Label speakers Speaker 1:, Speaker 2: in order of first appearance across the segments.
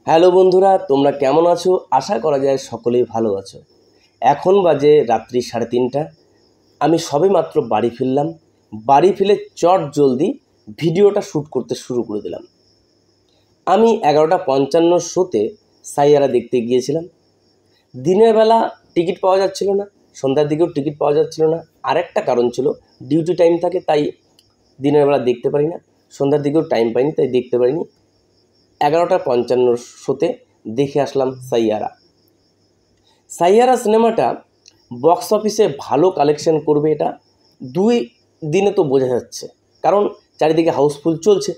Speaker 1: Hello বন্ধুরা, তোমরা কেমন আছো? আশা করা যায় সকলেই ভালো আছো। এখন বাজে রাত্রি 3:30। আমি সবে মাত্র বাড়ি ফিরলাম। বাড়ি ফিরে চট জলদি ভিডিওটা শ্যুট করতে শুরু করে দিলাম। আমি 11:55 শোতে সাইয়ারা দেখতে গিয়েছিলাম। দিনের বেলা টিকিট পাওয়া যাচ্ছিল না, সন্ধ্যার দিকেও টিকিট পাওয়া যাচ্ছিল না। আরেকটা কারণ ছিল, ডিউটি টাইম থাকে, তাই দিনের বেলা দেখতে পারি না, সন্ধ্যার দিকেও টাইম পাইনি, তাই দেখতে পারিনি। 11:55 শোতে দেখে আসলাম সাইয়ারা। সাইয়ারা সিনেমাটা বক্স অফিসে ভালো কালেকশন করবে, এটা 2 দিনে তো বোঝা যাচ্ছে, কারণ চারিদিকে হাউসফুল চলছে।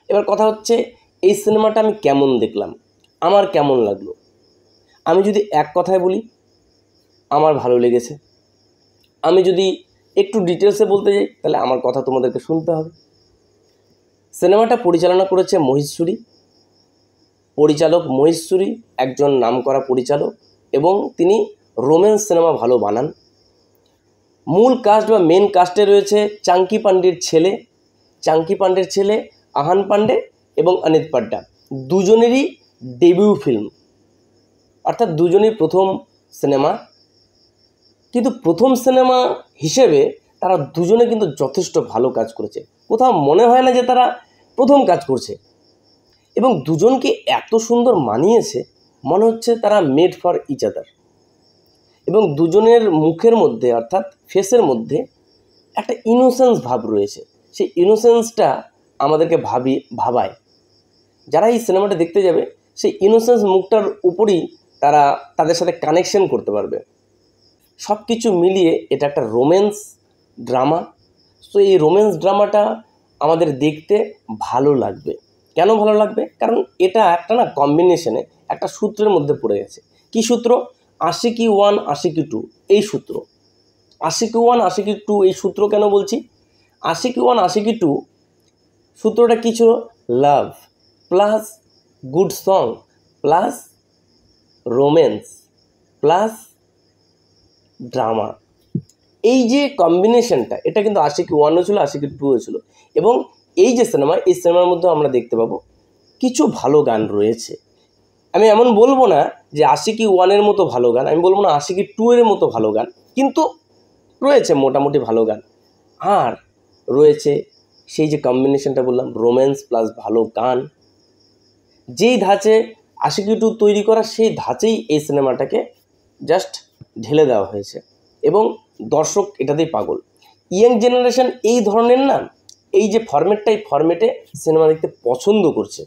Speaker 1: এবার কথা হচ্ছে, এই সিনেমাটা আমি কেমন দেখলাম, আমার কেমন লাগলো। আমি যদি এক কথায় বলি, আমার ভালো লেগেছে। আমি যদি একটু ডিটেলসে বলতে যাই, তাহলে আমার কথা তোমাদেরকে শুনতে হবে। সিনেমাটা পরিচালনা করেছে মহিষ সুরি। পরিচালক মহিষ সুরি একজন নামকরা পরিচালক এবং তিনি রোম্যান্স সিনেমা ভালো বানান। মূল কাস্ট বা মেন কাস্টে রয়েছে চাঙ্কি পান্ডের ছেলে আহান পান্ডে এবং অনিত পাড্ডা। দুজনেরই ডেবিউ ফিল্ম, অর্থাৎ দুজনেই প্রথম সিনেমা। কিন্তু প্রথম সিনেমা হিসেবে তারা দুজনে কিন্তু যথেষ্ট ভালো কাজ করেছে। কোথাও মনে হয় না যে তারা প্রথম কাজ করছে, এবং দুজনকে এত সুন্দর মানিয়েছে, মনে হচ্ছে তারা মেড ফর ইচ আদার। এবং দুজনের মুখের মধ্যে, অর্থাৎ ফেসের মধ্যে একটা ইনোসেন্স ভাব রয়েছে। সেই ইনোসেন্সটা আমাদেরকে ভাবায়। যারা এই সিনেমাটা দেখতে যাবে, সেই ইনোসেন্স মুখটার উপরই তারা তাদের সাথে কানেকশন করতে পারবে। সব কিছু মিলিয়ে এটা একটা রোম্যান্স ড্রামা। তো এই রোম্যান্স ড্রামাটা আমাদের দেখতে ভালো লাগবে। কেন ভালো লাগবে? কারণ এটা একটা কম্বিনেশনে একটা সূত্রের মধ্যে পড়ে গেছে। কি সূত্র? আশিকি 1 আশিকি 2 এই সূত্র। আশিকি 1 আশিকি 2 এই সূত্র কেন বলছি? আশিকি 1 আশিকি 2 সূত্রটা কী ছিল? Love plus good song plus romance plus drama, এই যে কম্বিনেশনটা, এটা কিন্তু আশিকি 1ও ছিল, আশিকি 2ও ছিল। এবং এই যে সিনেমা, এই সিনেমার মধ্যে আমরা দেখতে পাবো কিছু ভালো গান রয়েছে। আমি এমন বলবো না যে আশিকি 1-এর মতো ভালো গান, আমি বলবো না আশিকি 2-এর মতো ভালো গান, কিন্তু রয়েছে মোটামুটি ভালো গান। আর রয়েছে সেই যে কম্বিনেশনটা বললাম, রোম্যান্স প্লাস ভালো গান। যেই ধাঁচে আশিকি 2 তৈরি করা, সেই ধাঁচেই এই সিনেমাটাকে জাস্ট ঢেলে দেওয়া হয়েছে, এবং দর্শক এটাতেই পাগল। ইয়াং জেনারেশন এই ধরনের এই যে ফরম্যাটে সিনেমা দেখতে পছন্দ করছে,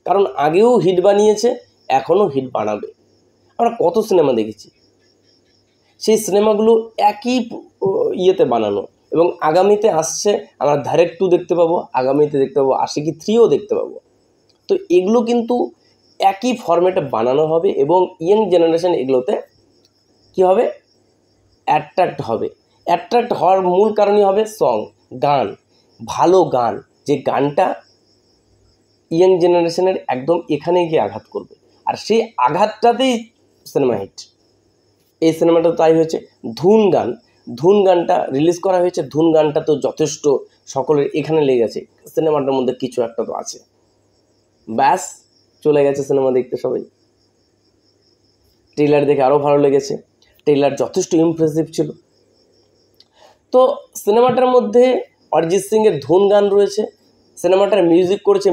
Speaker 1: কারণ আগেও হিট বানিয়েছে, এখনও হিট বানাবে। আমরা কত সিনেমা দেখেছি, সেই সিনেমাগুলো একই ইয়েতে বানানো, এবং আগামীতে আসছে আমরা ধারেক 2 দেখতে পাবো, আগামীতে দেখতে পাবো আশিকি 3ও দেখতে পাবো। তো এগুলো কিন্তু একই ফরম্যাটে বানানো হবে, এবং ইয়াং জেনারেশন এগুলোতে কী হবে? অ্যাট্রাক্ট হওয়ার মূল কারণই হবে সং, গান, ভালো গান। যে গানটা ইয়াং জেনারেশনের একদম এখানে গিয়ে আঘাত করবে, আর সেই আঘাতটাতেই সিনেমা হিট। এই সিনেমাটা তাই হয়েছে। ধুন গানটা রিলিজ করা হয়েছে। ধুন গানটা তো যথেষ্ট সকলের এখানে লেগে গেছে, সিনেমাটার মধ্যে কিছু একটা তো আছে। ব্যাস, চলে গেছে সিনেমা দেখতে সবাই। ট্রেলার দেখে আরও ভালো লেগেছে, ট্রেলার যথেষ্ট ইমপ্রেসিভ ছিল। তো সিনেমাটার মধ্যে অরিজিৎ সিংয়ের ধুন গান রয়েছে। সিনেমাটার মিউজিক করেছে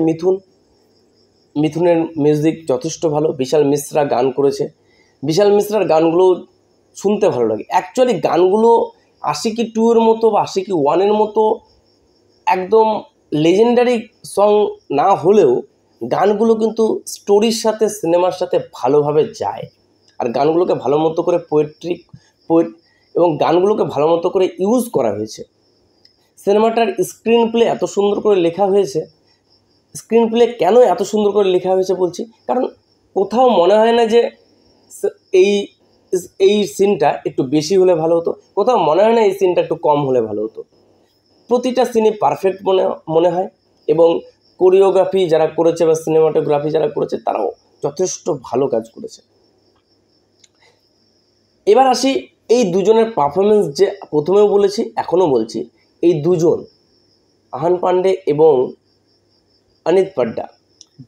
Speaker 1: মিথুনের মিউজিক যথেষ্ট ভালো। বিশাল মিশ্রা গান করেছে। বিশাল মিশ্রার গানগুলো শুনতে ভালো লাগে। অ্যাকচুয়ালি গানগুলো আশিকি 2-এর মতো বা আশিকি 1-এর মতো একদম লেজেন্ডারি সং না হলেও, গানগুলো কিন্তু স্টোরির সাথে, সিনেমার সাথে ভালোভাবে যায়। আর গানগুলোকে ভালো মতো করে এবং গানগুলোকে ভালো মতো করে ইউজ করা হয়েছে। সিনেমাটার স্ক্রিন প্লে এত সুন্দর করে লেখা হয়েছে। স্ক্রিন প্লে কেন এত সুন্দর করে লেখা হয়েছে বলছি, কারণ কোথাও মনে হয় না যে এই সিনটা একটু বেশি হলে ভালো হতো, কোথাও মনে হয় না এই সিনটা একটু কম হলে ভালো হতো। প্রতিটা সিনই পারফেক্ট মনে হয়, এবং কোরিওগ্রাফি যারা করেছে বা সিনেমাটোগ্রাফি যারা করেছে, তারাও যথেষ্ট ভালো কাজ করেছে। এবার আসি এই দুজনের পারফরমেন্স। যে প্রথমেও বলেছি, এখনও বলছি, এই দুজন আহান পান্ডে এবং অনিত পাড্ডা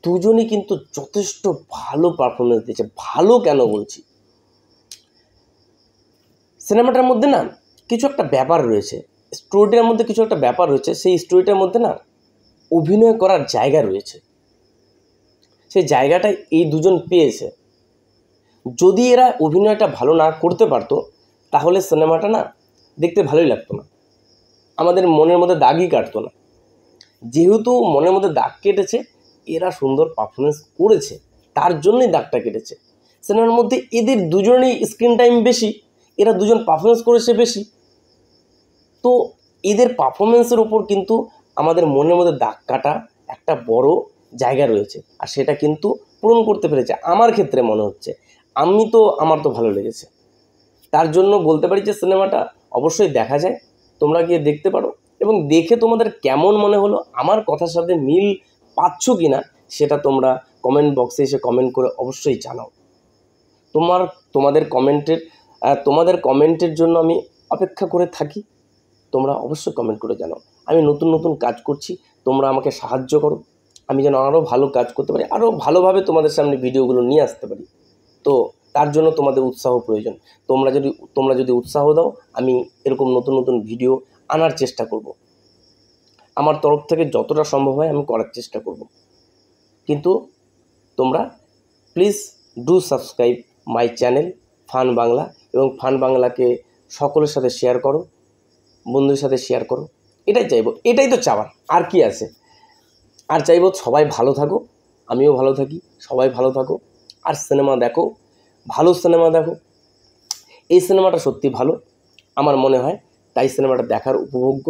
Speaker 1: দুজনই কিন্তু যথেষ্ট ভালো পারফরমেন্স দিয়েছে। ভালো কেন বলছি, সিনেমাটার মধ্যে না কিছু একটা ব্যাপার রয়েছে, স্টোরিটার মধ্যে কিছু একটা ব্যাপার রয়েছে, সেই স্টোরিটার মধ্যে না অভিনয় করার জায়গা রয়েছে, সেই জায়গাটা এই দুজন পেয়েছে। যদি এরা অভিনয়টা ভালো না করতে পারতো তাহলে সিনেমাটা না দেখতে ভালোই লাগতো না, আমাদের মনের মধ্যে দাগই কাটতো না। যেহেতু মনের মধ্যে দাগ কেটেছে, এরা সুন্দর পারফরমেন্স করেছে, তার জন্যই দাগটা কেটেছে। সিনেমার মধ্যে এদের দুজনেরই স্ক্রিন টাইম বেশি, এরা দুজন পারফরমেন্স করেছে বেশি, তো এদের পারফরমেন্সের ওপর কিন্তু আমাদের মনের মধ্যে দাগ কাটা একটা বড় জায়গা রয়েছে, আর সেটা কিন্তু পূরণ করতে পেরেছে আমার ক্ষেত্রে মনে হচ্ছে। আমার তো ভালো লেগেছে, তার জন্য বলতে পারি যে সিনেমাটা অবশ্যই দেখা যায়, তোমরা গিয়ে দেখতে পারো এবং দেখে তোমাদের কেমন মনে হলো, আমার কথার সাথে মিল পাচ্ছ কি না সেটা তোমরা কমেন্ট বক্সে এসে কমেন্ট করে অবশ্যই জানাও। তোমাদের কমেন্টের জন্য আমি অপেক্ষা করে থাকি, তোমরা অবশ্যই কমেন্ট করে জানাও। আমি নতুন নতুন কাজ করছি, তোমরা আমাকে সাহায্য করো, আমি যেন আরও ভালো কাজ করতে পারি, আরও ভালোভাবে তোমাদের সামনে ভিডিওগুলো নিয়ে আসতে পারি। তো তার জন্য তোমাদের উৎসাহ প্রয়োজন। তোমরা যদি উৎসাহ দাও, আমি এরকম নতুন নতুন ভিডিও আনার চেষ্টা করব, আমার তরফ থেকে যতটা সম্ভব হয় আমি করার চেষ্টা করব। কিন্তু তোমরা please do subscribe my channel fun Bangla, এবং ফান বাংলাকে সকলের সাথে শেয়ার করো, বন্ধুদের সাথে শেয়ার করো। এটাই চাইবো, এটাই তো চাওয়ার, আর কি আছে। আর চাইবো সবাই ভালো থাকো, আমিও ভালো থাকি, সবাই ভালো থাকো, আর সিনেমা দেখো, ভালো সিনেমা দেখো। এই সিনেমাটা সত্যি ভালো আমার মনে হয়, তাই সিনেমাটা দেখার উপভোগ্য।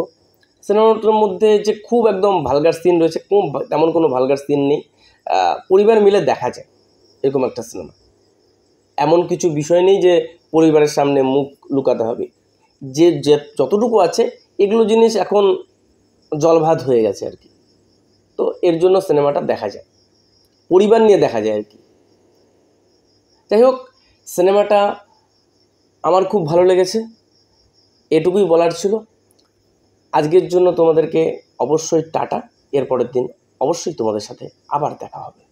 Speaker 1: সিনেমাটার মধ্যে যে খুব একদম ভালগার সিন রয়েছে, তেমন কোনো ভালগার সিন নেই, পরিবার মিলে দেখা যায় এরকম একটা সিনেমা। এমন কিছু বিষয় নেই যে পরিবারের সামনে মুখ লুকাতে হবে, যে যতটুকু আছে এগুলো জিনিস এখন জলভাত হয়ে গেছে আর কি। তো এর জন্য সিনেমাটা দেখা যায়, পরিবার নিয়ে দেখা যায় আর কি। যাই হোক, সিনেমাটা আমার খুব ভালো লেগেছে, এটুকুই বলার ছিল। আজকের জন্য তোমাদেরকে অবশ্যই টাটা, এরপরের দিন অবশ্যই তোমাদের সাথে আবার দেখা হবে।